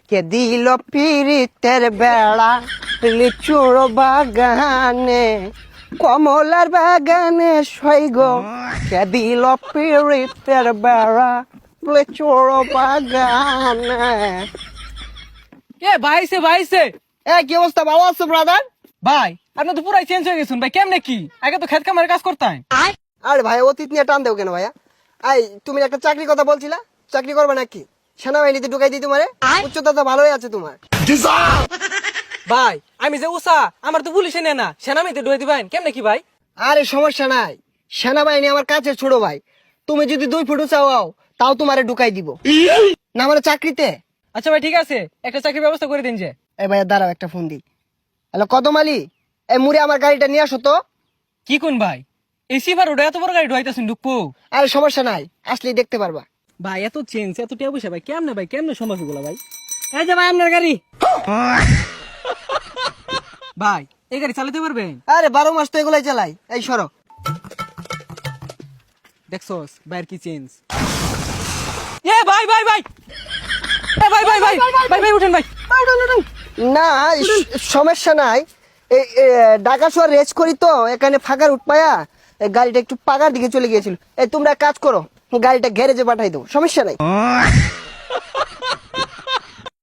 কে দিল পিরিতের বেড়া লিচুর বাগানে, কমলার বাগানে সইগ। কে দিল পিরিতের বেড়া লিচুর বাগানে। ভাইছে কি অবস্থা, ভালো আছো ব্রাদার? ভাই আপনি তো পুরাই চেঞ্জ হয়ে গেছেন ভাই, কেমনে কি? আগে তো খেত কামারে কাজ করতাম। আরে ভাই অতীত নিয়ে টান দেও কেন ভাইয়া? তুমি একটা চাকরির কথা বলছিলা, চাকরি করবে নাকি? সেনাবাহিনীতে ঢুকাই দিই তোমারে? উচ্চতা তো ভালোই আছে তোমার। ভাই আমি যে উষা, আমার তো পুলিশে নেয় না, সেনাবাহিনীতে ঢুকে দিবেন কেমনে কি ভাই? আরে সমস্যা নাই, সেনাবাহিনী আমার কাছে ছোট ভাই। তুমি যদি 2 ফুট চাও তাও তোমারে ঢুকাই দিব না মানে চাকরিতে। আচ্ছা ভাই ঠিক আছে, একটা চাকরির ব্যবস্থা করে দিন যে। এই ভাইয়া দাঁড়াও, একটা ফোন দিই। হ্যালো কদম আলী, এই মুড়ে আমার গাড়িটা নিয়ে আসো তো। কি কোন ভাই, এসি ভার ওটা এত বড় গাড়ি ঢুকাইতেছেন ঢুকবো? আরে সমস্যা নাই, আসলেই দেখতে পারবা। ভাই এত চেঞ্জ এত টিয়া পয়সা ভাই, কেমনে সম্ভব এগুলো ভাই? এই যে ভাই আপনার গাড়ি। ভাই এই গাড়ি চালাতে পারবেন? আরে 12 মাস তো এগুলাই চালাই। এই সরো। দেখছস ভাইয়ের কি চেঞ্জ। এ ভাই ভাই ভাই এ ভাই ভাই ভাই ভাই ভাই উঠেন ভাই। না সমস্যা নাই, ঢাকা শহর রেস করি তো, এখানে ফাঁকার উঠপায়া গাড়িটা একটু পাকার দিকে চলে গিয়েছিল। এই তোমরা কাজ করো, গাড়িটা গ্যারেজে পাঠাই দাও, সমস্যা নাই।